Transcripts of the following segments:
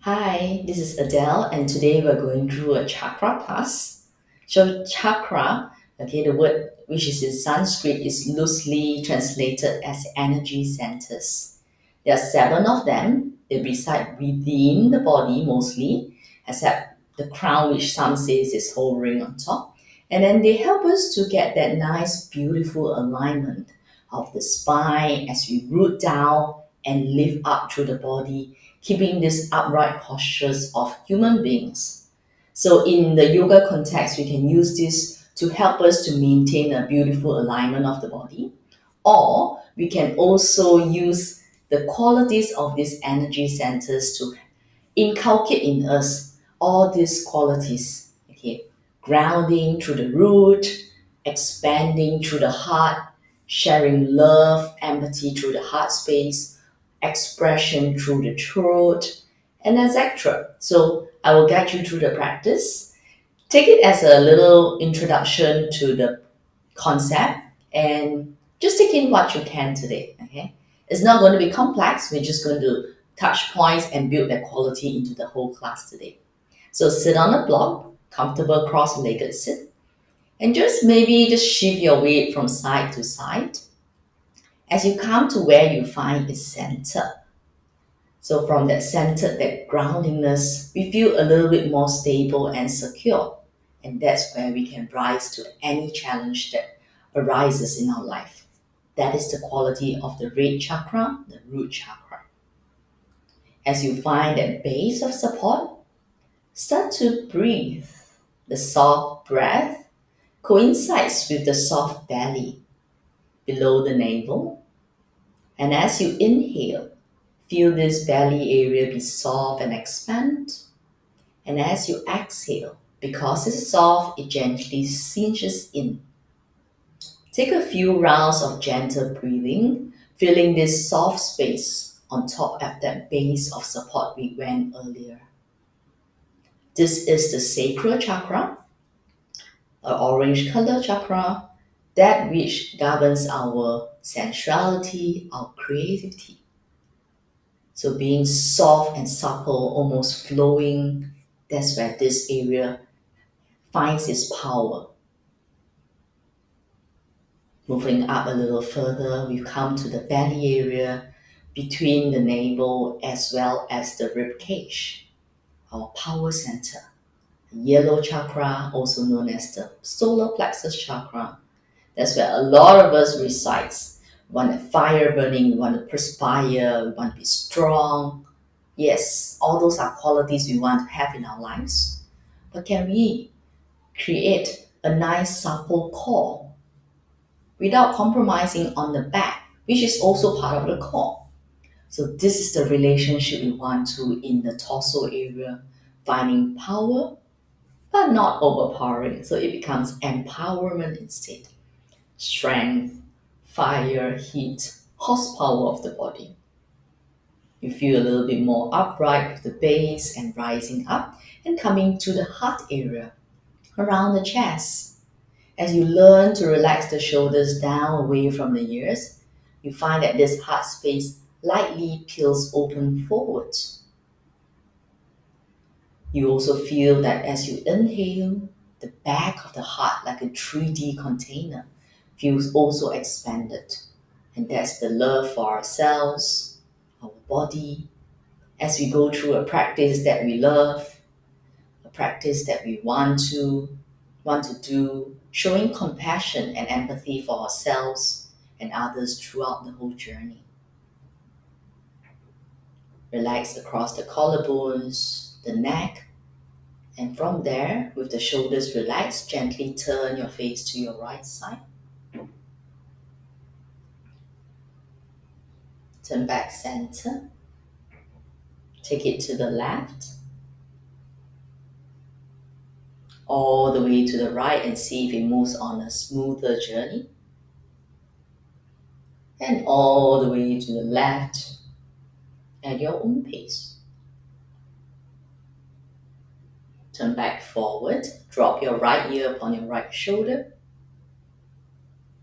Hi, this is Adele, and today we're going through a chakra class. So, chakra, okay, the word which is in Sanskrit is loosely translated as energy centers. There are seven of them. They reside within the body mostly, except the crown, which some says is hovering on top. And then they help us to get that nice, beautiful alignment of the spine as we root down and lift up through the body, keeping this upright postures of human beings. So, in the yoga context, we can use this to help us to maintain a beautiful alignment of the body, or we can also use the qualities of these energy centers to inculcate in us all these qualities. Okay, grounding through the root, expanding through the heart, sharing love, empathy through the heart space, expression through the throat, and etc. So I will guide you through the practice. Take it as a little introduction to the concept and just take in what you can today. Okay, it's not going to be complex. We're just going to touch points and build that quality into the whole class today. So sit on a block, comfortable cross-legged sit, and just shift your weight from side to side as you come to where you find its center. So from that center, that groundingness, we feel a little bit more stable and secure. And that's where we can rise to any challenge that arises in our life. That is the quality of the root chakra, the root chakra. As you find that base of support, start to breathe. The soft breath coincides with the soft belly below the navel. And as you inhale, feel this belly area be soft and expand. And as you exhale, because it's soft, it gently cinches in. Take a few rounds of gentle breathing, feeling this soft space on top of that base of support we went earlier. This is the sacral chakra, an orange color chakra, that which governs our sensuality, our creativity. So being soft and supple, almost flowing, that's where this area finds its power. Moving up a little further, we come to the belly area between the navel as well as the rib cage, our power center. The yellow chakra, also known as the solar plexus chakra. That's where a lot of us resides. We want a fire burning, we want to perspire, we want to be strong. Yes, all those are qualities we want to have in our lives. But can we create a nice supple core without compromising on the back, which is also part of the core? So this is the relationship we want to in the torso area, finding power but not overpowering. So it becomes empowerment instead. Strength, fire, heat, horsepower of the body. You feel a little bit more upright with the base and rising up and coming to the heart area around the chest. As you learn to relax the shoulders down away from the ears, you find that this heart space lightly peels open forward. You also feel that as you inhale, the back of the heart, like a 3D container, feels also expanded. And that's the love for ourselves, our body, as we go through a practice that we love, a practice that we want to do, showing compassion and empathy for ourselves and others throughout the whole journey. Relax across the collarbones, the neck, and from there, with the shoulders relaxed, gently turn your face to your right side. Turn back center. Take it to the left, all the way to the right, and see if it moves on a smoother journey. And all the way to the left at your own pace. Turn back forward. Drop your right ear upon your right shoulder.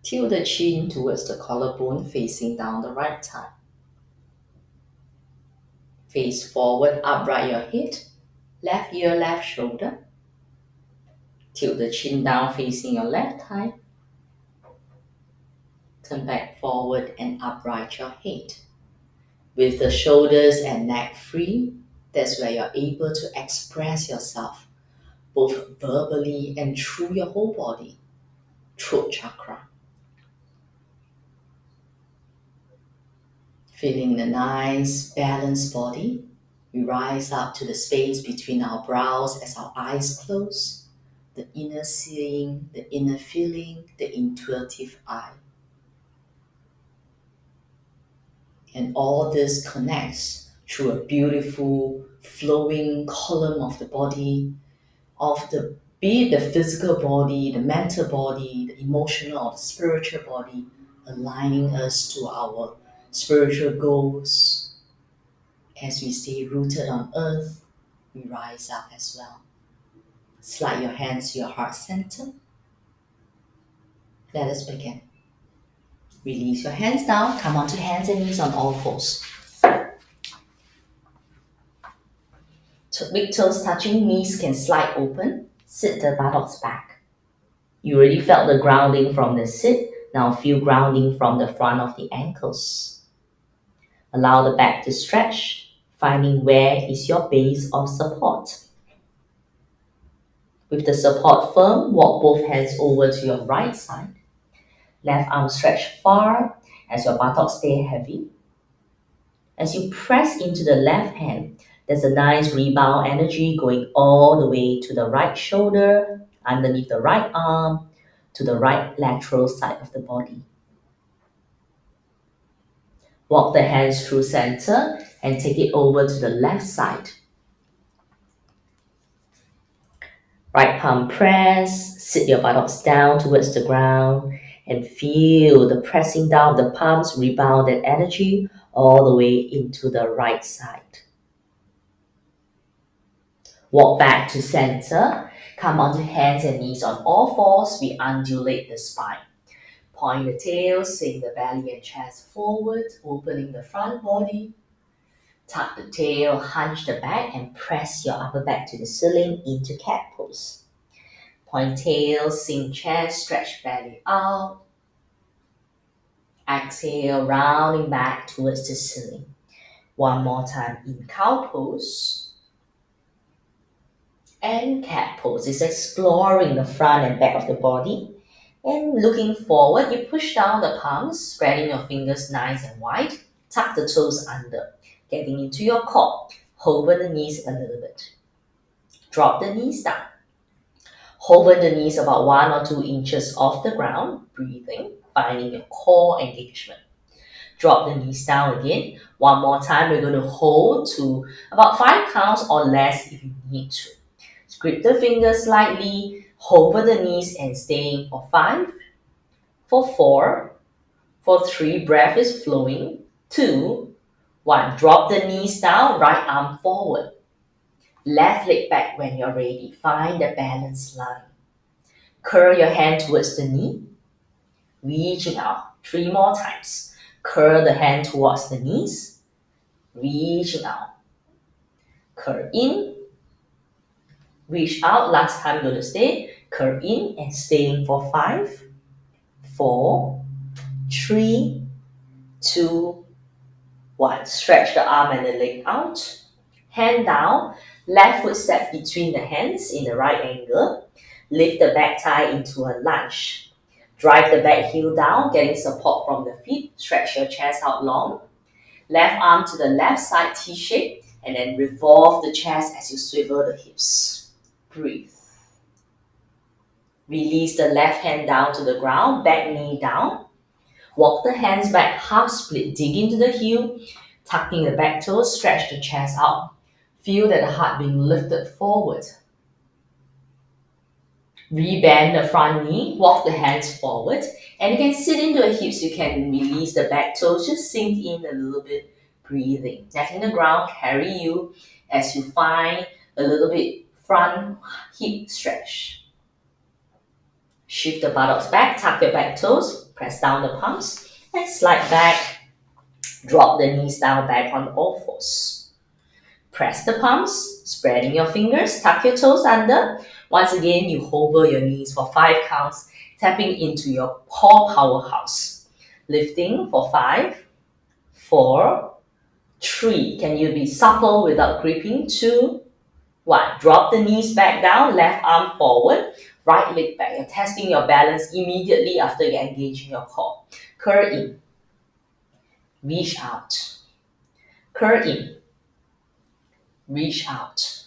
Tilt the chin towards the collarbone, facing down the right thigh. Face forward, upright your head. Left ear, left shoulder. Tilt the chin down facing your left thigh. Turn back forward and upright your head. With the shoulders and neck free, that's where you're able to express yourself, both verbally and through your whole body. Throat chakra. Feeling the nice, balanced body. We rise up to the space between our brows as our eyes close. The inner seeing, the inner feeling, the intuitive eye. And all this connects through a beautiful flowing column of the body, be it the physical body, the mental body, the emotional or the spiritual body, aligning us to our spiritual goals. As we stay rooted on earth, we rise up as well. Slide your hands to your heart center. Let us begin. Release your hands down. Come onto hands and knees on all fours. Big toes touching, knees can slide open. Sit the buttocks back. You already felt the grounding from the sit. Now feel grounding from the front of the ankles. Allow the back to stretch, finding where is your base of support. With the support firm, walk both hands over to your right side. Left arm stretch far as your buttocks stay heavy. As you press into the left hand, there's a nice rebound energy going all the way to the right shoulder, underneath the right arm, to the right lateral side of the body. Walk the hands through center and take it over to the left side. Right palm press, sit your buttocks down towards the ground and feel the pressing down of the palms rebound that energy all the way into the right side. Walk back to center, come onto hands and knees on all fours, we undulate the spine. Point the tail, sink the belly and chest forward, opening the front body. Tuck the tail, hunch the back and press your upper back to the ceiling into cat pose. Point tail, sink chest, stretch belly out. Exhale, rounding back towards the ceiling. One more time in cow pose. And cat pose is exploring the front and back of the body. And looking forward, you push down the palms, spreading your fingers nice and wide. Tuck the toes under, getting into your core. Hover the knees a little bit. Drop the knees down. Hover the knees about 1 or 2 inches off the ground, breathing, finding your core engagement. Drop the knees down again. One more time, we're going to hold to about 5 counts or less if you need to. Grip the fingers slightly, hover the knees and staying for 5, for 4, for 3, breath is flowing, 2, 1. Drop the knees down, right arm forward. Left leg back when you're ready. Find the balance line. Curl your hand towards the knee, reaching out. 3 more times. Curl the hand towards the knees, reaching out. Curl in, reach out. Last time you're going to stay. Curl in and staying for 5, 4, 3, 2, 1. Stretch the arm and the leg out. Hand down. Left foot step between the hands in the right angle. Lift the back thigh into a lunge. Drive the back heel down, getting support from the feet. Stretch your chest out long. Left arm to the left side, T shape, and then revolve the chest as you swivel the hips. Breathe. Release the left hand down to the ground, back knee down. Walk the hands back, half split, dig into the heel, tucking the back toes, stretch the chest out. Feel that the heart being lifted forward. Rebend the front knee, walk the hands forward, and you can sit into the hips. You can release the back toes, just sink in a little bit, breathing. Letting the ground carry you as you find a little bit front hip stretch. Shift the buttocks back, tuck your back toes, press down the palms, and slide back. Drop the knees down back on all fours. Press the palms, spreading your fingers, tuck your toes under. Once again, you hover your knees for 5 counts, tapping into your core powerhouse. Lifting for 5, 4, 3. Can you be supple without gripping? 2, 1. Drop the knees back down, left arm forward, right leg back. You're testing your balance immediately after you're engaging your core. Curl in, reach out. Curl in, reach out.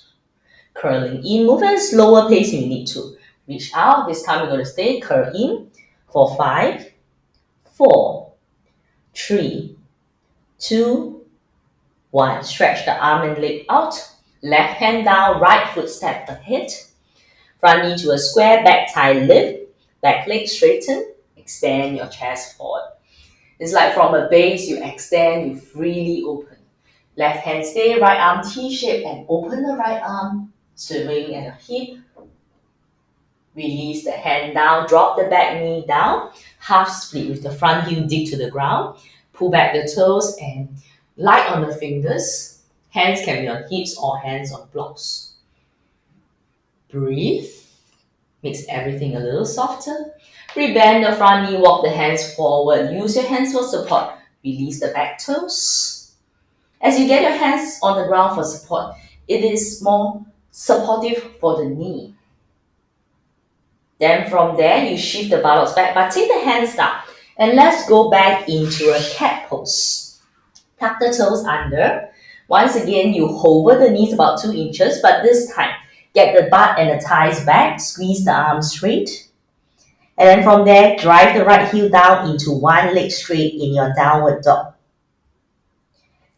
Curling in, move at a slower pace if you need to. Reach out. This time we're going to stay curl in for 5, 4, 3, 2, 1. Stretch the arm and leg out. Left hand down, right foot step ahead. Front knee to a square, back thigh lift. Back leg straighten. Extend your chest forward. It's like from a base, you extend, you freely open. Left hand stay, right arm T-shape and open the right arm. Swing at the hip. Release the hand down, drop the back knee down. Half split with the front heel dig to the ground. Pull back the toes and light on the fingers. Hands can be on hips or hands on blocks. Breathe. Makes everything a little softer. Rebend the front knee, walk the hands forward. Use your hands for support. Release the back toes. As you get your hands on the ground for support, it is more supportive for the knee. Then from there, you shift the buttocks back, but take the hands down. And let's go back into a cat pose. Tuck the toes under. Once again, you hover the knees about 2 inches, but this time, get the butt and the thighs back, squeeze the arms straight. And then from there, drive the right heel down into one leg straight in your downward dog.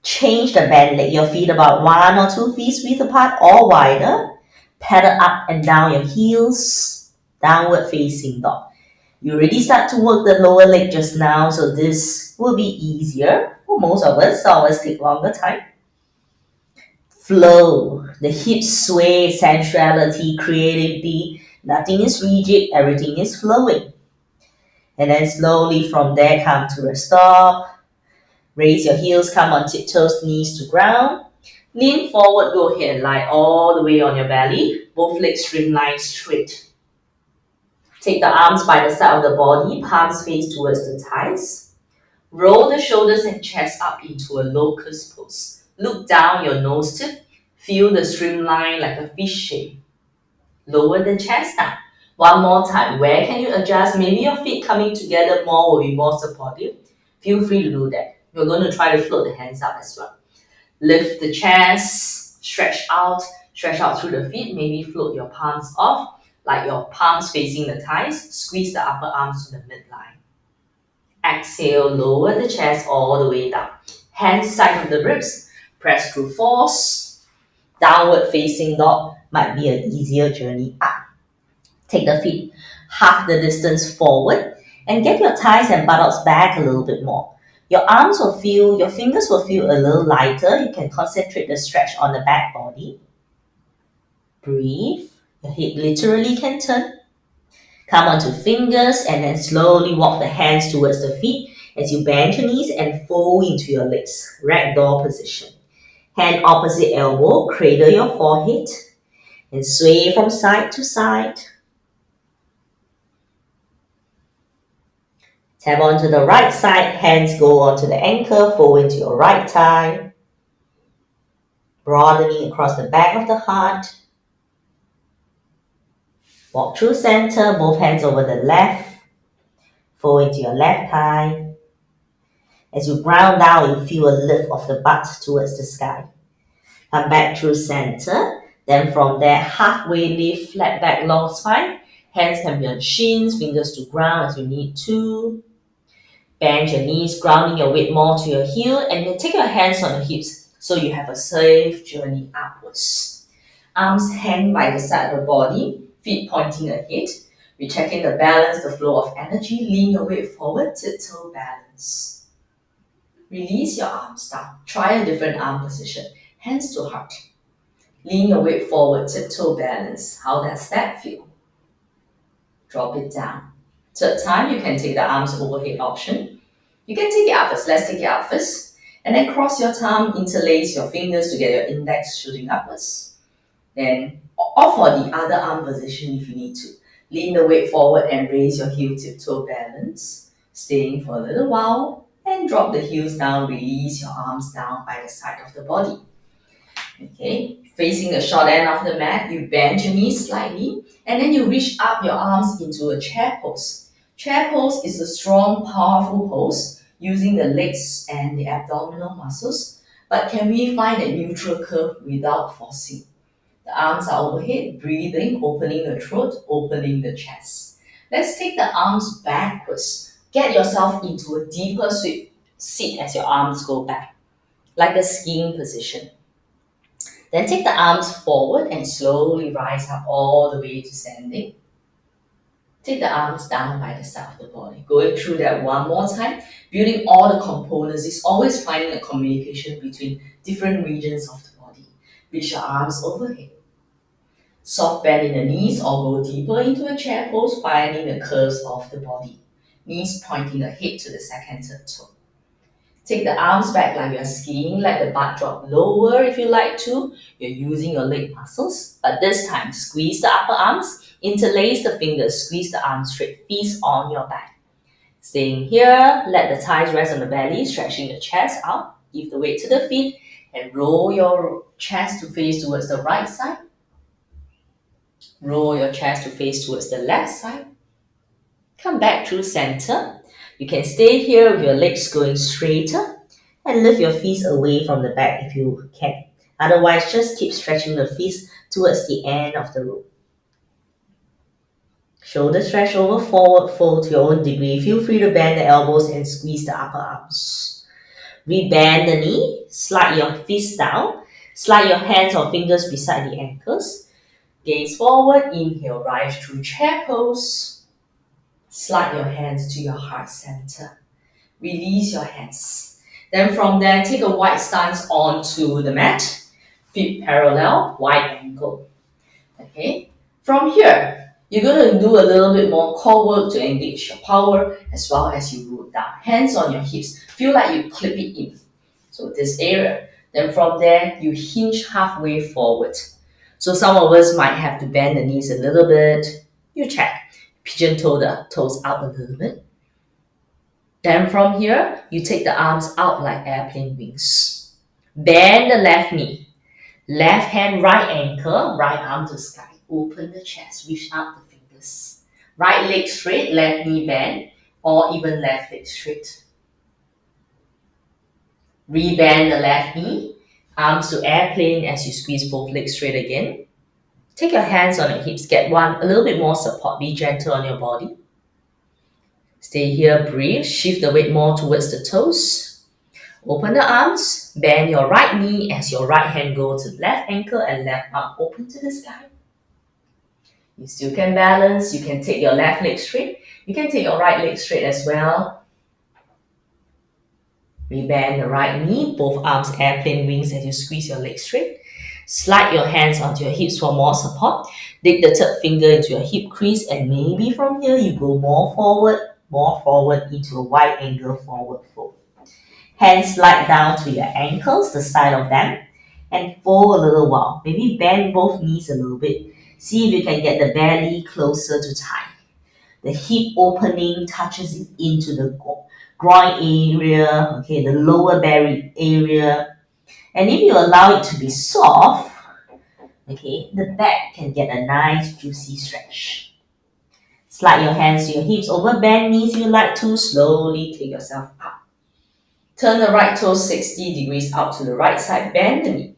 Change the bend leg, your feet about 1 or 2 feet width apart or wider. Pedal up and down your heels, downward facing dog. You already start to work the lower leg just now, so this will be easier for most of us. Always take longer time. Flow, the hips sway, sensuality, creativity. Nothing is rigid, everything is flowing. And then slowly from there, come to a stop. Raise your heels, come on tiptoes, knees to ground. Lean forward, go ahead and lie all the way on your belly. Both legs streamline straight. Take the arms by the side of the body, palms face towards the thighs. Roll the shoulders and chest up into a locust pose. Look down your nose tip. Feel the streamline like a fish shape. Lower the chest down. One more time. Where can you adjust? Maybe your feet coming together more will be more supportive. Feel free to do that. We're going to try to float the hands up as well. Lift the chest, stretch out through the feet. Maybe float your palms off, like your palms facing the thighs. Squeeze the upper arms to the midline. Exhale, lower the chest all the way down. Hands side of the ribs. Press through force. Downward facing dog might be an easier journey up. Take the feet half the distance forward and get your thighs and buttocks back a little bit more. Your fingers will feel a little lighter. You can concentrate the stretch on the back body. Breathe. Your head literally can turn. Come onto fingers and then slowly walk the hands towards the feet as you bend your knees and fold into your legs. Ragdoll position. Hand opposite elbow, cradle your forehead and sway from side to side. Tap onto the right side, hands go onto the ankle, fold into your right thigh. Broadening across the back of the heart. Walk through center, both hands over the left. Fold into your left thigh. As you ground down, you feel a lift of the butt towards the sky. Come back through center. Then from there, halfway lift, flat back, long spine. Hands can be on shins, fingers to ground as you need to. Bend your knees, grounding your weight more to your heel, and then take your hands on your hips so you have a safe journey upwards. Arms hang by the side of the body, feet pointing ahead. We're checking the balance, the flow of energy. Lean your weight forward, tiptoe balance. Release your arms down. Try a different arm position. Hands to heart. Lean your weight forward, tiptoe balance. How does that feel? Drop it down. Third time, you can take the arms overhead option. You can take it out first. Let's take it out first. And then cross your thumb, interlace your fingers to get your index shooting upwards. Then, or for the other arm position if you need to. Lean the weight forward and raise your heel tiptoe balance. Staying for a little while and drop the heels down, release your arms down by the side of the body. Okay, facing the short end of the mat, you bend your knees slightly and then you reach up your arms into a chair pose. Chair pose is a strong, powerful pose using the legs and the abdominal muscles. But can we find a neutral curve without forcing? The arms are overhead, breathing, opening the throat, opening the chest. Let's take the arms backwards. Get yourself into a deeper sweep seat as your arms go back, like a skiing position. Then take the arms forward and slowly rise up all the way to standing. Take the arms down by the side of the body. Going through that one more time, building all the components is always finding a communication between different regions of the body. Reach your arms overhead. Soft bend in the knees or go deeper into a chair pose, finding the curves of the body. Knees pointing ahead to the second third toe. Take the arms back like you're skiing, let the butt drop lower if you like to. You're using your leg muscles, but this time squeeze the upper arms, interlace the fingers, squeeze the arms straight, feast on your back. Staying here, let the thighs rest on the belly, stretching the chest out, give the weight to the feet, and roll your chest to face towards the right side. Roll your chest to face towards the left side. Come back through center. You can stay here with your legs going straighter and lift your feet away from the back if you can. Otherwise, just keep stretching the feet towards the end of the rope. Shoulder stretch over, forward fold to your own degree. Feel free to bend the elbows and squeeze the upper arms. Rebend the knee, slide your feet down, slide your hands or fingers beside the ankles. Gaze forward, inhale, rise through chair pose. Slide your hands to your heart center. Release your hands. Then from there, take a wide stance onto the mat. Feet parallel, wide angle. Okay. From here, you're going to do a little bit more core work to engage your power as well as you root down. Hands on your hips. Feel like you clip it in. So this area. Then from there, you hinge halfway forward. So some of us might have to bend the knees a little bit. You check. Pigeon toe the toes out a little bit. Then from here, you take the arms out like airplane wings. Bend the left knee. Left hand, right ankle, right arm to sky. Open the chest, reach out the fingers. Right leg straight, left knee bend, or even left leg straight. Rebend the left knee, arms to airplane as you squeeze both legs straight again. Take your hands on your hips, get a little bit more support, be gentle on your body. Stay here, breathe, shift the weight more towards the toes. Open the arms, bend your right knee as your right hand goes to left ankle and left arm open to the sky. You still can balance, you can take your left leg straight, you can take your right leg straight as well. Rebend the right knee, both arms airplane wings as you squeeze your legs straight. Slide your hands onto your hips for more support. Dig the third finger into your hip crease and maybe from here you go more forward into a wide angle forward fold. Hands slide down to your ankles, the side of them, and fold a little while. Maybe bend both knees a little bit. See if you can get the belly closer to thigh. The hip opening touches it into the groin area, okay, the lower belly area. And if you allow it to be soft, okay, the back can get a nice juicy stretch. Slide your hands to your hips, over bend knees if you like to, slowly take yourself up. Turn the right toe 60 degrees out to the right side, bend the knee.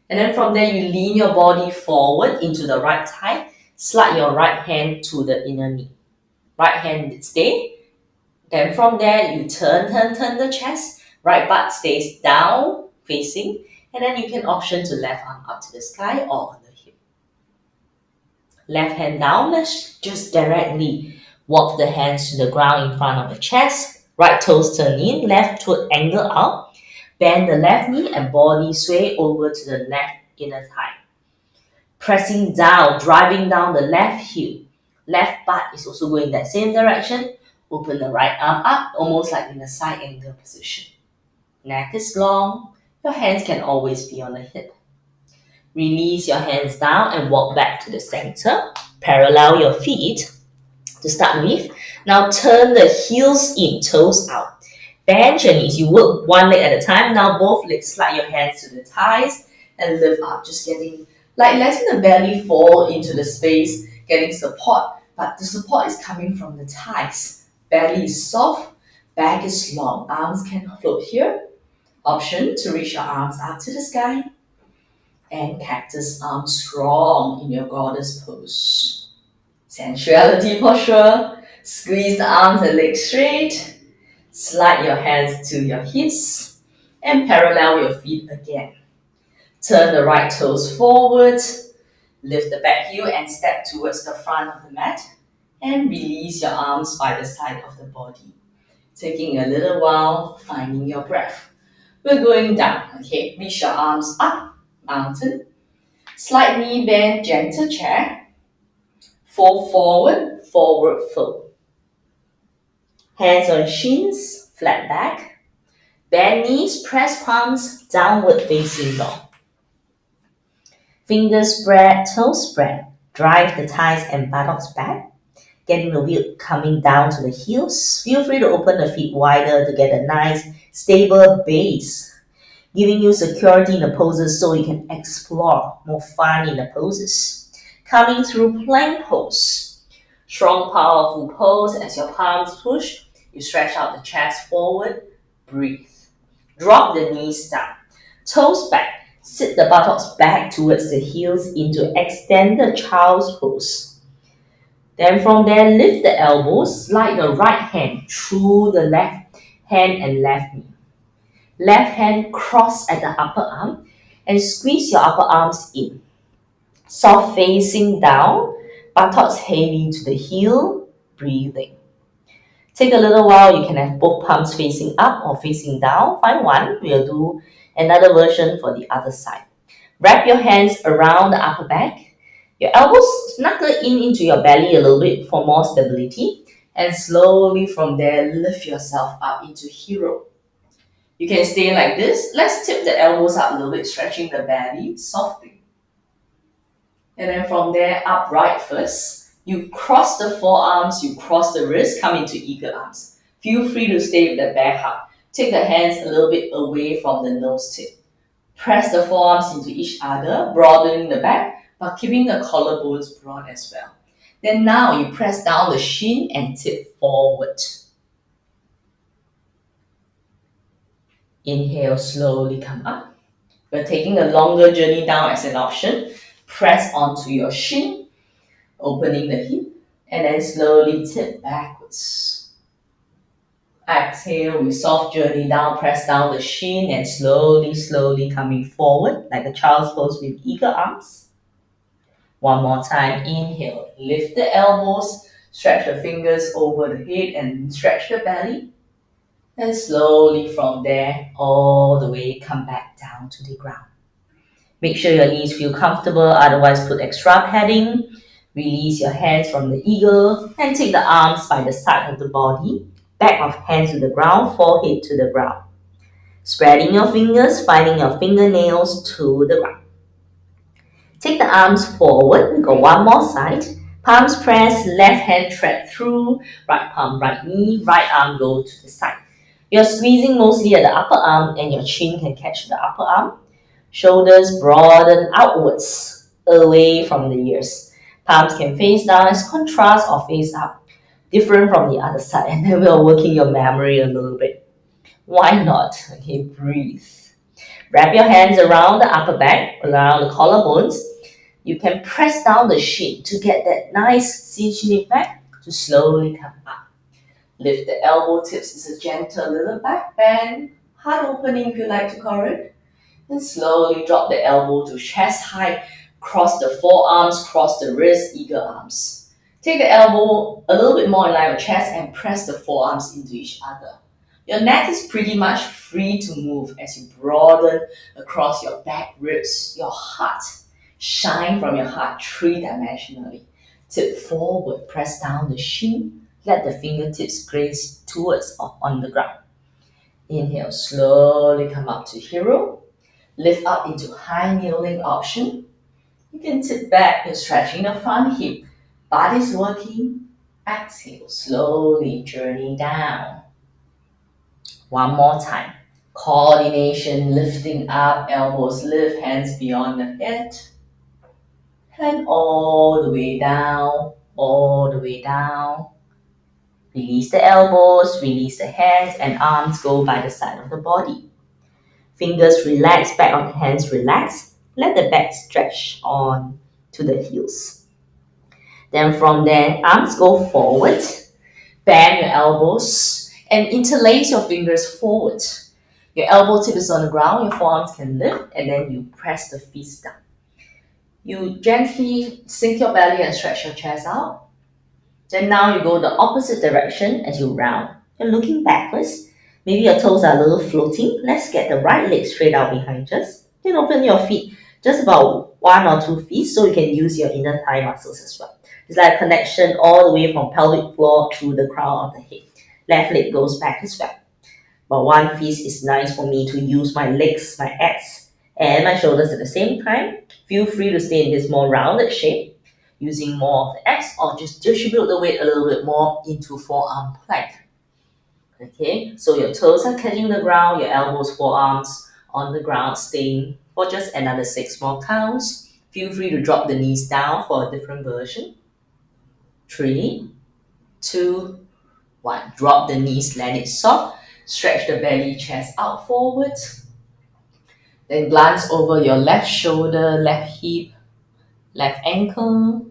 And then from there, you lean your body forward into the right thigh, slide your right hand to the inner knee. Right hand stay. Then from there, you turn the chest. Right butt stays down, facing. And then you can option to left arm up to the sky or on the hip. Left hand down, let's just directly walk the hands to the ground in front of the chest. Right toes turn in, left foot angle out. Bend the left knee and body sway over to the left inner thigh. Pressing down, driving down the left heel. Left butt is also going that same direction. Open the right arm up, almost like in a side angle position. Neck is long. Your hands can always be on the hip. Release your hands down and walk back to the center. Parallel your feet to start with. Now turn the heels in, toes out. Bend your knees. You work one leg at a time. Now both legs slide your hands to the thighs and lift up. Just getting, like letting the belly fall into the space, getting support. But the support is coming from the thighs. Belly is soft, back is long. Arms can float here. Option to reach your arms up to the sky. And cactus arms strong in your goddess pose. Sensuality posture. Squeeze the arms and legs straight. Slide your hands to your hips and parallel your feet again. Turn the right toes forward. Lift the back heel and step towards the front of the mat. And release your arms by the side of the body. Taking a little while, finding your breath. We're going down, okay? Reach your arms up, mountain. Slight knee bend, gentle chair. Fold forward, forward fold. Hands on shins, flat back. Bend knees, press palms, downward facing dog. Fingers spread, toes spread. Drive the thighs and buttocks back. Getting the weight coming down to the heels. Feel free to open the feet wider to get a nice, stable base. Giving you security in the poses so you can explore more fun in the poses. Coming through plank pose. Strong, powerful pose. As your palms push, you stretch out the chest forward. Breathe. Drop the knees down. Toes back. Sit the buttocks back towards the heels into extended child's pose. Then from there, lift the elbows. Slide the right hand through the left hand and left knee. Left hand cross at the upper arm and squeeze your upper arms in. Soft facing down, buttocks heavy to the heel, breathing. Take a little while, you can have both palms facing up or facing down. Find one, we'll do another version for the other side. Wrap your hands around the upper back. Your elbows snuggle in into your belly a little bit for more stability. And slowly from there, lift yourself up into hero. You can stay like this. Let's tip the elbows up a little bit, stretching the belly softly. And then from there, upright first. You cross the forearms, you cross the wrist, come into eagle arms. Feel free to stay with the back hug. Take the hands a little bit away from the nose tip. Press the forearms into each other, broadening the back, but keeping the collarbones broad as well. Then now you press down the shin and tip forward. Inhale, slowly come up. We're taking a longer journey down as an option. Press onto your shin, opening the hip, and then slowly tip backwards. Exhale, with soft journey down, press down the shin and slowly coming forward like a child's pose with eagle arms. One more time, inhale, lift the elbows, stretch the fingers over the head and stretch the belly. And slowly from there, all the way, come back down to the ground. Make sure your knees feel comfortable, otherwise put extra padding. Release your hands from the eagle and take the arms by the side of the body. Back of hands to the ground, forehead to the ground. Spreading your fingers, finding your fingernails to the ground. Take the arms forward, go one more side. Palms press, left hand thread through, right palm, right knee, right arm go to the side. You're squeezing mostly at the upper arm and your chin can catch the upper arm. Shoulders broaden outwards, away from the ears. Palms can face down as contrast or face up, different from the other side. And then we're working your memory a little bit. Why not? Okay, breathe. Wrap your hands around the upper back, around the collarbones. You can press down the shin to get that nice cinched effect to slowly come up. Lift the elbow tips. It's a gentle little back bend. Heart opening if you like to call it. And slowly drop the elbow to chest height. Cross the forearms, cross the wrist, eagle arms. Take the elbow a little bit more in line with chest and press the forearms into each other. Your neck is pretty much free to move as you broaden across your back ribs, your heart. Shine from your heart three-dimensionally. Tip forward, press down the shin. Let the fingertips graze towards or on the ground. Inhale, slowly come up to hero. Lift up into high kneeling option. You can tip back, you're stretching the front hip. Body's working. Exhale, slowly journey down. One more time. Coordination, lifting up, elbows lift, hands beyond the head. And all the way down, all the way down. Release the elbows, release the hands, and arms go by the side of the body. Fingers relax, back of the hands relax. Let the back stretch on to the heels. Then from there, arms go forward. Bend your elbows and interlace your fingers forward. Your elbow tip is on the ground, your forearms can lift, and then you press the fists down. You gently sink your belly and stretch your chest out. Then now you go the opposite direction as you round. You're looking backwards. Maybe your toes are a little floating. Let's get the right leg straight out behind us. Then open your feet just about 1 or 2 feet so you can use your inner thigh muscles as well. It's like a connection all the way from pelvic floor through the crown of the head. Left leg goes back as well. But one fist is nice for me to use my legs, my abs, and my shoulders at the same time. Feel free to stay in this more rounded shape, using more of the abs, or just distribute the weight a little bit more into forearm plank. Okay, so your toes are catching the ground, your elbows, forearms on the ground, staying for just another 6 more counts. Feel free to drop the knees down for a different version. 3, 2, 1. Drop the knees, land it soft. Stretch the belly, chest out forward. Then glance over your left shoulder, left hip, left ankle.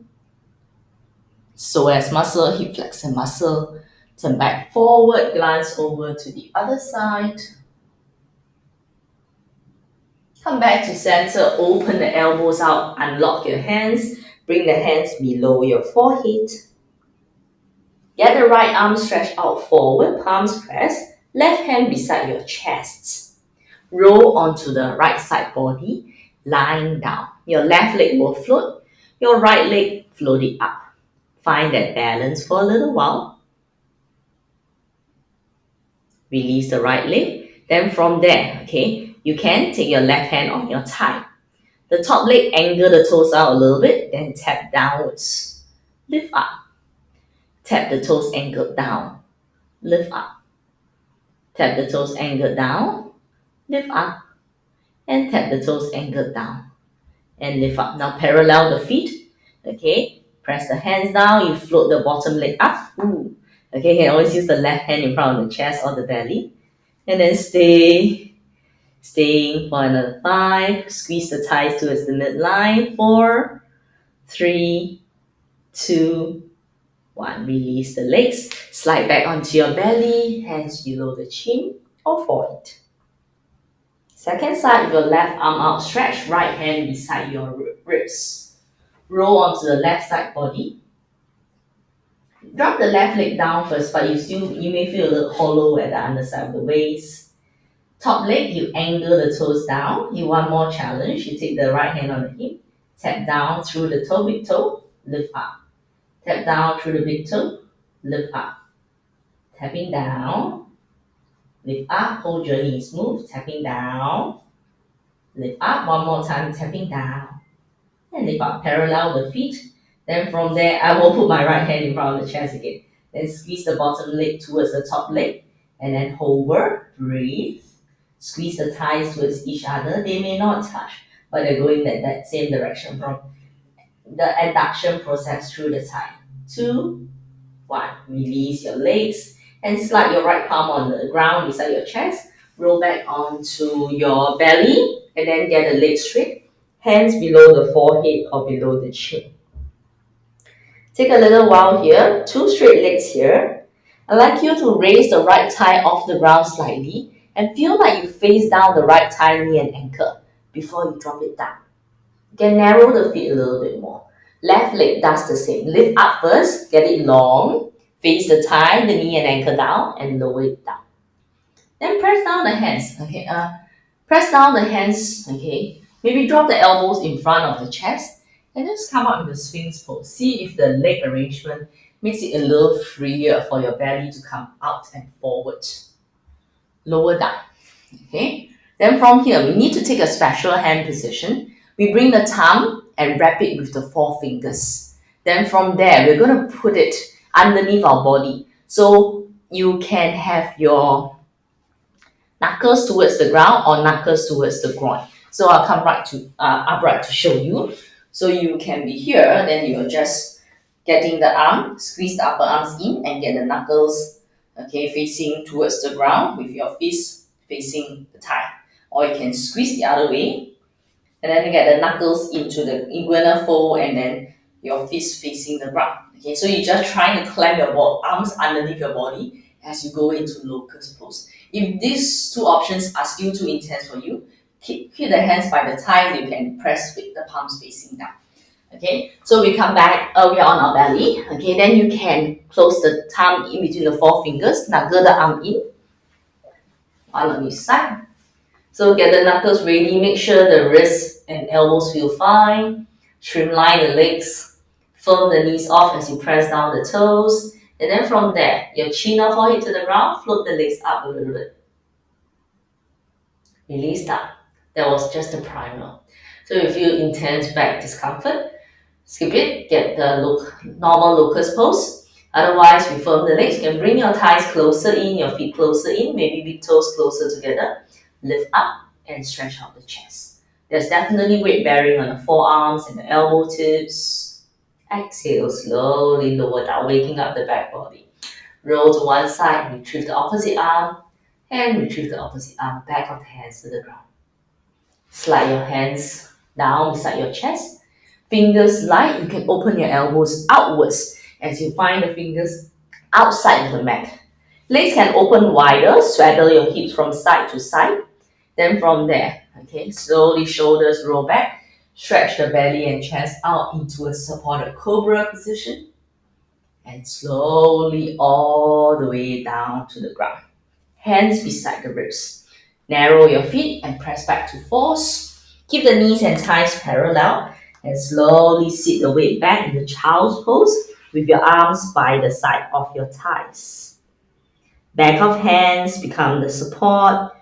Psoas muscle, hip flexor muscle. Turn back forward, glance over to the other side. Come back to center, open the elbows out, unlock your hands. Bring the hands below your forehead. Get the right arm stretched out forward, palms pressed. Left hand beside your chest. Roll onto the right side body, lying down. Your left leg will float, your right leg floating up. Find that balance for a little while. Release the right leg. Then from there, okay, you can take your left hand on your thigh. The top leg, angle the toes out a little bit, then tap downwards. Lift up. Tap the toes angled down. Lift up. Tap the toes angled down. Lift up. And tap the toes angled down. And lift up. Now parallel the feet. Okay. Press the hands down. You float the bottom leg up. Ooh. Okay, you can always use the left hand in front of the chest or the belly. And then stay. Staying for another 5. Squeeze the thighs towards the midline. 4, 3, 2, 1. Release the legs. Slide back onto your belly. Hands below the chin or forehead. Second side, with your left arm outstretched, right hand beside your ribs. Roll onto the left side body. Drop the left leg down first, but you may feel a little hollow at the underside of the waist. Top leg, you angle the toes down. You want more challenge, you take the right hand on the hip, tap down through the toe, big toe, lift up. Tap down through the big toe, lift up. Tapping down, lift up, whole journey is smooth, tapping down, lift up, one more time, tapping down, and lift up, parallel the feet. Then from there, I will put my right hand in front of the chest again. Then squeeze the bottom leg towards the top leg, and then hover, breathe. Squeeze the thighs towards each other. They may not touch, but they're going that same direction from the adduction process through the thigh. 2, 1. Release your legs and slide your right palm on the ground beside your chest. Roll back onto your belly and then get the legs straight. Hands below the forehead or below the chin. Take a little while here. 2 straight legs here. I'd like you to raise the right thigh off the ground slightly and feel like you face down the right thigh, knee and ankle before you drop it down. You can narrow the feet a little bit more. Left leg does the same. Lift up first, get it long. Face the thigh, the knee and ankle down and lower it down. Then press down the hands. Okay, press down the hands. Okay, maybe drop the elbows in front of the chest and just come up in the Sphinx pose. See if the leg arrangement makes it a little freer for your belly to come out and forward. lower down. Okay. Then from here, we need to take a special hand position. We bring the thumb and wrap it with the four fingers. Then from there, we're going to put it underneath our body. So you can have your knuckles towards the ground or knuckles towards the groin. So I'll come right to upright to show you. So you can be here, then you're just getting the arm, squeeze the upper arms in and get the knuckles, okay, facing towards the ground with your fist facing the thigh. Or you can squeeze the other way and then you get the knuckles into the inguinal fold and then your fist facing the ground. Okay, so you're just trying to clamp your arms underneath your body as you go into locust pose. If these two options are still too intense for you, keep the hands by the thighs. You can press with the palms facing down. Okay, so we come back, we are on our belly. Okay, then you can close the thumb in between the four fingers, knuckle the arm in, one on each side. So get the knuckles ready, make sure the wrists and elbows feel fine, streamline the legs, firm the knees off as you press down the toes, and then from there, your chin or forehead to the ground, float the legs up a little bit. Release down. That was just a primer. So if you feel intense back discomfort, skip it, get the normal locust pose. Otherwise, we firm the legs. You can bring your thighs closer in, your feet closer in, maybe big toes closer together. Lift up and stretch out the chest. There's definitely weight bearing on the forearms and the elbow tips. Exhale, slowly lower down, waking up the back body. Roll to one side, retrieve the opposite arm, and retrieve the opposite arm, back of the hands to the ground. Slide your hands down beside your chest. Fingers light, you can open your elbows outwards as you find the fingers outside of the mat. Legs can open wider, swaddle your hips from side to side. Then from there, okay, slowly shoulders roll back, stretch the belly and chest out into a supported cobra position, and slowly all the way down to the ground. Hands beside the ribs. Narrow your feet and press back to force. Keep the knees and thighs parallel and slowly sit the weight back in the child's pose with your arms by the side of your thighs. Back of hands become the support,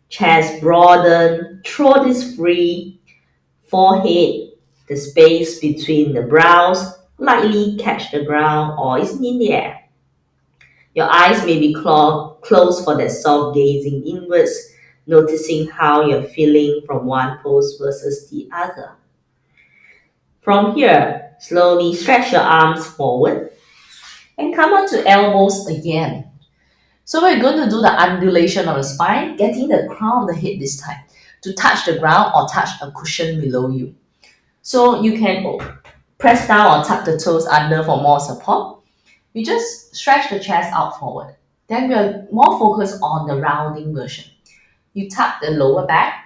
chest broaden, throat is free, forehead, the space between the brows, lightly catch the ground or is in the air. Your eyes may be closed for that soft gazing inwards, noticing how you're feeling from one pose versus the other. From here, slowly stretch your arms forward and come on to elbows again. So we're going to do the undulation of the spine, getting the crown of the head this time to touch the ground or touch a cushion below you. So you can press down or tuck the toes under for more support. You just stretch the chest out forward. Then we are more focused on the rounding version. You tuck the lower back,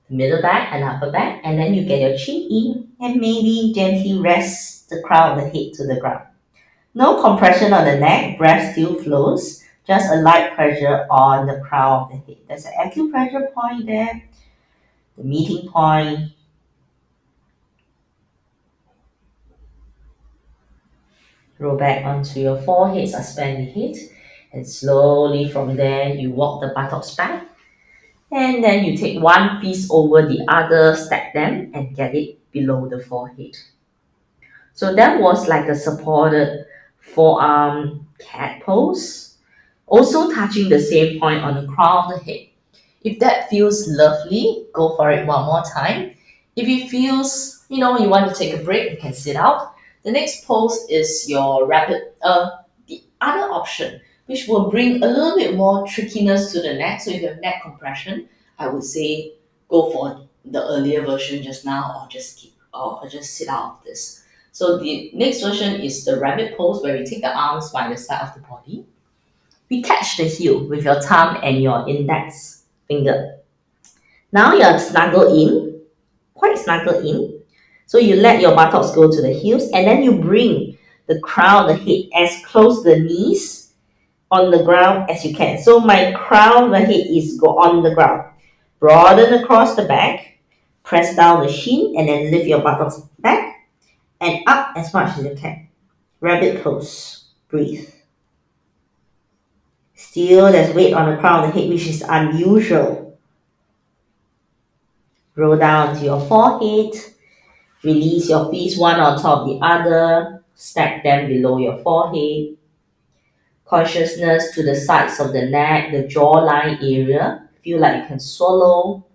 middle back, and upper back, and then you get your chin in and maybe gently rest the crown of the head to the ground. No compression on the neck, breath still flows, just a light pressure on the crown of the head. There's an acupressure point there, the meeting point. Roll back onto your forehead, suspend the head, and slowly from there you walk the buttocks back. And then you take one piece over the other, stack them, and get it below the forehead. So that was like a supported forearm cat pose. Also touching the same point on the crown of the head. If that feels lovely, go for it one more time. If it feels, you want to take a break, you can sit out. The next pose is your the other option, which will bring a little bit more trickiness to the neck. So if you have neck compression, I would say go for the earlier version just now, or just sit out of this. So the next version is the rabbit pose, where we take the arms by the side of the body. We catch the heel with your thumb and your index finger. Now you're snuggled in, quite snuggled in. So you let your buttocks go to the heels and then you bring the crown of the head as close to the knees on the ground as you can. So my crown of the head is go on the ground. Broaden across the back, press down the shin and then lift your buttocks back and up as much as you can. Rabbit pose. Breathe. Still, there's weight on the crown of the head, which is unusual. Roll down to your forehead. Release your feet one on top of the other. Stack them below your forehead. Consciousness to the sides of the neck, the jawline area. Feel like you can swallow.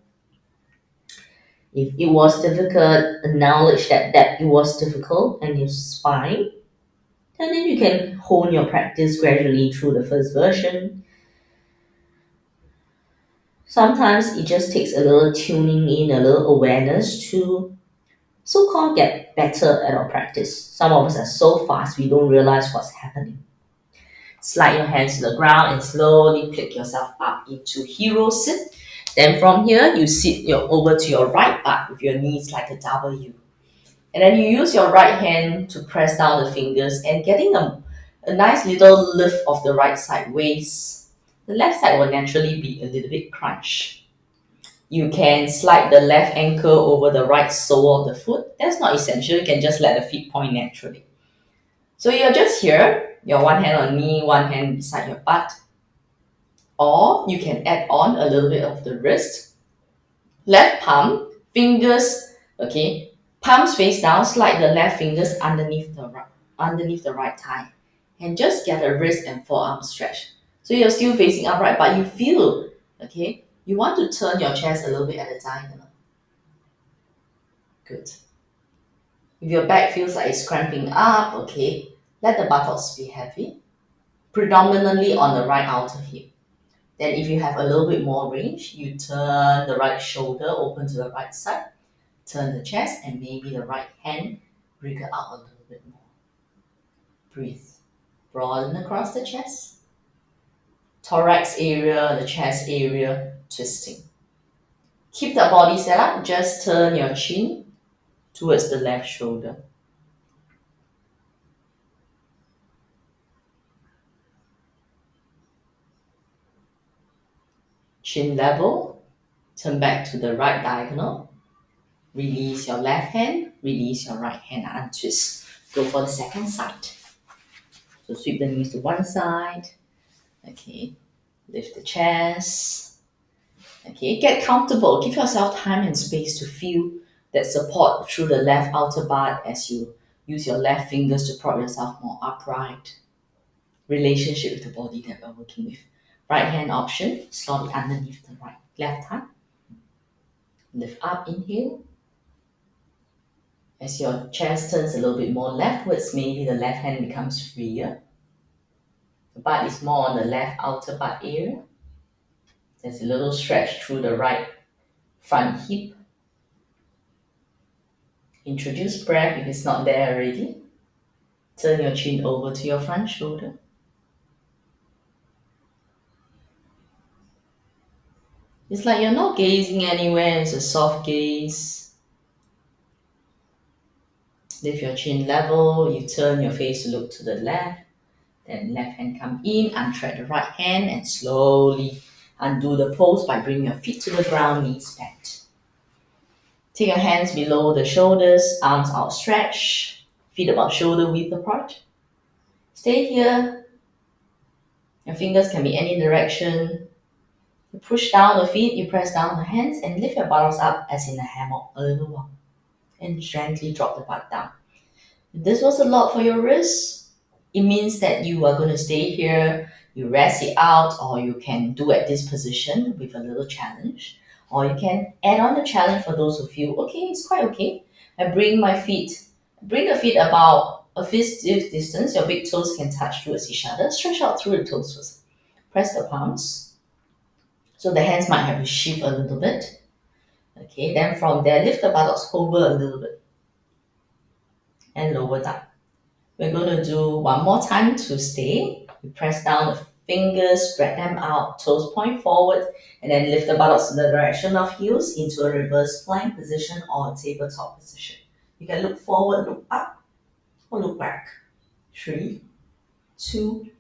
If it was difficult, acknowledge that it was difficult and it's fine. And then you can hone your practice gradually through the first version. Sometimes it just takes a little tuning in, a little awareness to so-called get better at our practice. Some of us are so fast we don't realize what's happening. Slide your hands to the ground and slowly pick yourself up into hero sit. Then from here, you sit over to your right butt with your knees like a W. And then you use your right hand to press down the fingers and getting a nice little lift of the right side waist. The left side will naturally be a little bit crunched. You can slide the left ankle over the right sole of the foot. That's not essential. You can just let the feet point naturally. So you're just here, your one hand on knee, one hand beside your butt. Or you can add on a little bit of the wrist. Left palm, fingers, okay, palms face down, slide the left fingers underneath the right thigh. And just get a wrist and forearm stretch. So you're still facing upright, but you feel, okay, you want to turn your chest a little bit at a diagonal. Good. If your back feels like it's cramping up, okay, let the buttocks be heavy, predominantly on the right outer hip. Then if you have a little bit more range, you turn the right shoulder open to the right side, turn the chest, and maybe the right hand wriggle out a little bit more. Breathe. Broaden across the chest. Thorax area, the chest area, twisting. Keep the body set up, just turn your chin towards the left shoulder. Chin level, turn back to the right diagonal. Release your left hand, release your right hand, untwist. Go for the second side. So sweep the knees to one side. Okay, lift the chest. Okay, get comfortable. Give yourself time and space to feel that support through the left outer butt as you use your left fingers to prop yourself more upright. Relationship with the body that we're working with. Right hand option, slot it underneath the right left thigh. Lift up, inhale. As your chest turns a little bit more leftwards, maybe the left hand becomes freer. The butt is more on the left outer butt area. There's a little stretch through the right front hip. Introduce breath if it's not there already. Turn your chin over to your front shoulder. It's like you're not gazing anywhere, it's a soft gaze. Lift your chin level, you turn your face to look to the left. Then left hand come in, unthread the right hand and slowly undo the pose by bringing your feet to the ground, knees bent. Take your hands below the shoulders, arms outstretched, feet about shoulder width apart. Stay here. Your fingers can be any direction. You push down the feet, you press down the hands, and lift your buttocks up as in a hammock a little while. And gently drop the butt down. If this was a lot for your wrists, it means that you are going to stay here, you rest it out, or you can do at this position with a little challenge. Or you can add on the challenge for those of you, okay, it's quite okay. I bring the feet about a fist distance. Your big toes can touch towards each other. Stretch out through the toes first. Press the palms. So the hands might have to shift a little bit. Okay, then from there, lift the buttocks, hover a little bit. And lower down. We're going to do one more time to stay. You press down the fingers, spread them out, toes point forward, and then lift the buttocks in the direction of heels into a reverse plank position or a tabletop position. You can look forward, look up, or look back. 3, 2,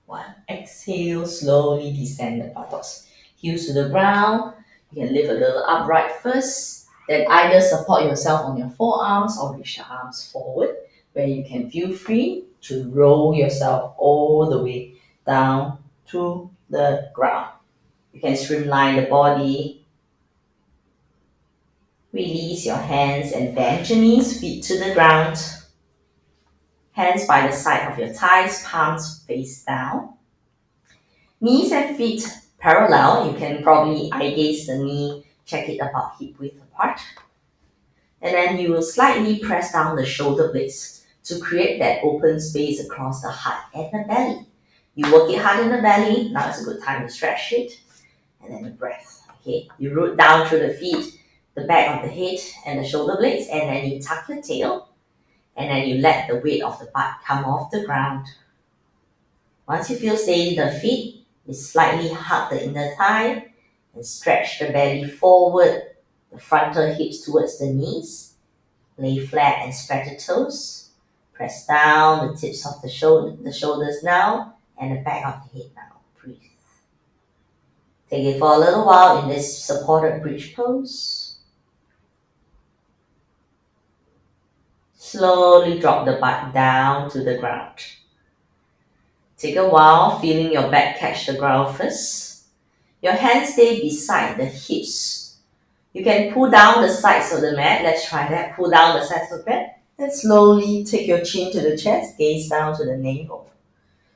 1. Exhale, slowly descend the buttocks. Heels to the ground. You can lift a little upright first. Then either support yourself on your forearms or reach the arms forward, where you can feel free to roll yourself all the way down to the ground. You can streamline the body, release your hands and bend your knees, feet to the ground. Hands by the side of your thighs, palms face down. Knees and feet parallel. You can probably eye gaze the knee, check it about hip width apart. And then you will slightly press down the shoulder blades to create that open space across the heart and the belly. You work it hard in the belly. Now is a good time to stretch it. And then the breath. Okay, you root down through the feet, the back of the head, and the shoulder blades, and then you tuck your tail, and then you let the weight of the butt come off the ground. Once you feel steady in the feet, you slightly hug the inner thigh and stretch the belly forward, the frontal hips towards the knees. Lay flat and spread the toes. Press down the tips of the shoulders now, and the back of the head now. Breathe. Take it for a little while in this supported bridge pose. Slowly drop the butt down to the ground. Take a while feeling your back catch the ground first. Your hands stay beside the hips. You can pull down the sides of the mat. Let's try that. Pull down the sides of the mat. And slowly take your chin to the chest, gaze down to the navel.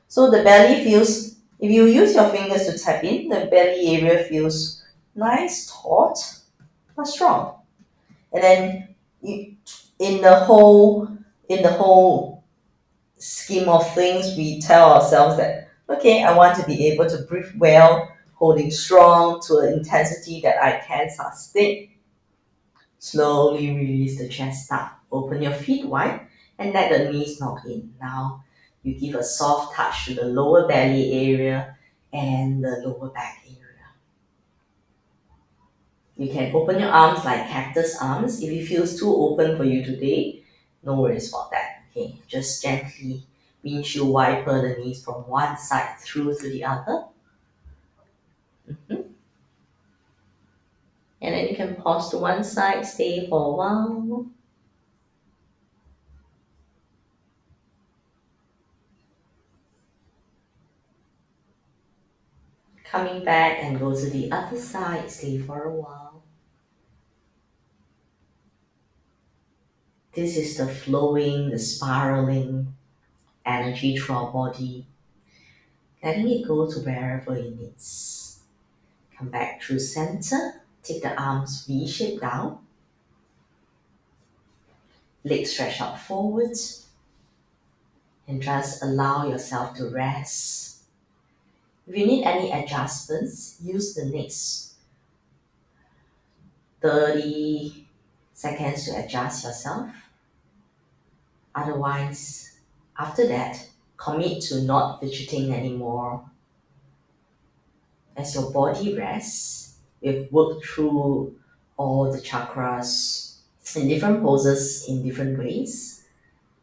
So the belly feels, if you use your fingers to tap in, the belly area feels nice, taut, but strong. And then you, in the whole scheme of things, we tell ourselves that, okay, I want to be able to breathe well, holding strong to an intensity that I can sustain. Slowly release the chest up. Open your feet wide and let the knees knock in. Now you give a soft touch to the lower belly area and the lower back area. You can open your arms like cactus arms. If it feels too open for you today, no worries about that. Okay, just gently windshield wiper the knees from one side through to the other. And then you can pause to one side, stay for a while. Coming back and go to the other side, stay for a while. This is the flowing, the spiraling energy through our body, letting it go to wherever it needs. Come back through center, take the arms V shape down, legs stretch out forwards, and just allow yourself to rest. If you need any adjustments, use the next 30 seconds to adjust yourself. Otherwise, after that, commit to not fidgeting anymore. As your body rests, we've worked through all the chakras in different poses in different ways.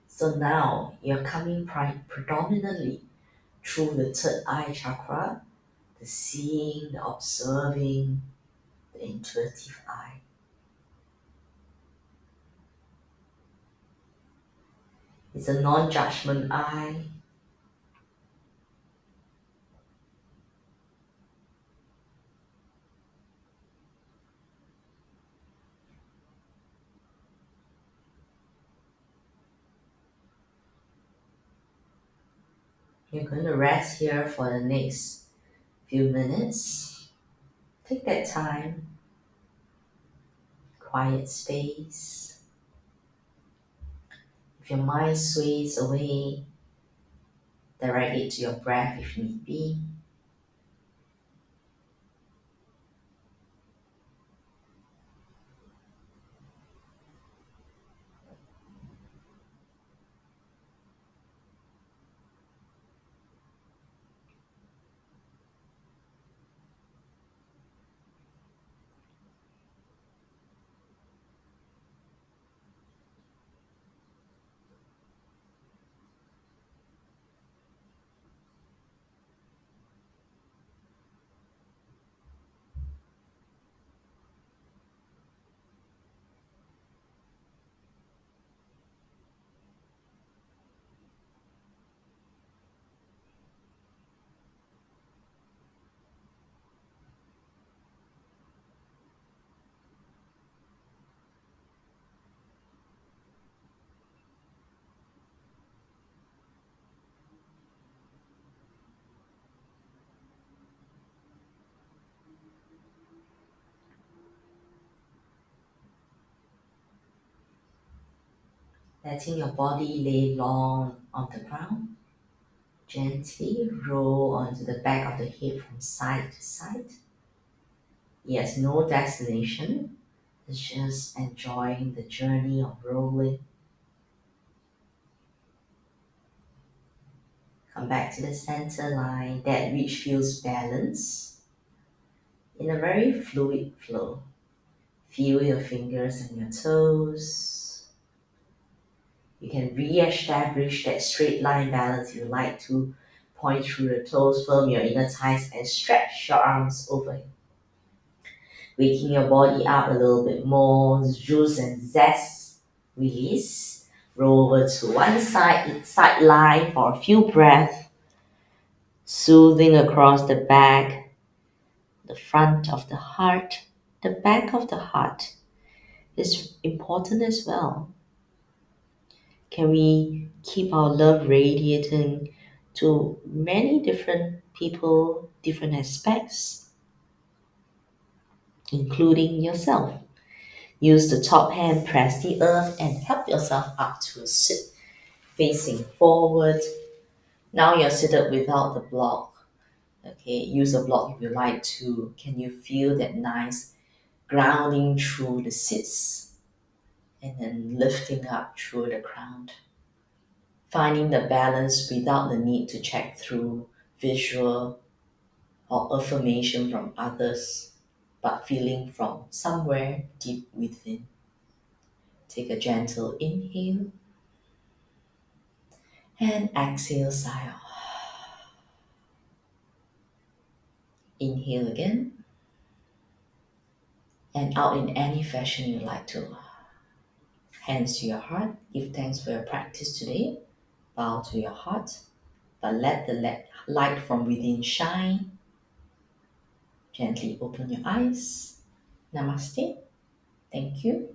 So now you're coming predominantly through the third eye chakra, the seeing, the observing, the intuitive eye. It's a non-judgment eye. You're going to rest here for the next few minutes. Take that time, quiet space. If your mind sways away, direct it to your breath if need be. letting your body lay long on the ground. Gently roll onto the back of the head from side to side. Yes, no destination, it's just enjoying the journey of rolling. Come back to the center line, that which feels balanced in a very fluid flow. Feel your fingers and your toes. You can re-establish that straight line balance if you like to. Point through the toes, firm your inner thighs, and stretch your arms over. Waking your body up a little bit more, juice and zest, release. Roll over to one side, side line for a few breaths, soothing across the back, the front of the heart, the back of the heart is important as well. Can we keep our love radiating to many different people, different aspects, including yourself? Use the top hand, press the earth, and help yourself up to a sit, facing forward. Now you're seated without the block. Okay, use a block if you like to. Can you feel that nice grounding through the sits and then lifting up through the crown? Finding the balance without the need to check through visual or affirmation from others, but feeling from somewhere deep within. Take a gentle inhale and exhale, sigh out. Inhale again and out in any fashion you like to. Hands to your heart. Give thanks for your practice today. Bow to your heart, but let the light from within shine. Gently open your eyes. Namaste. Thank you.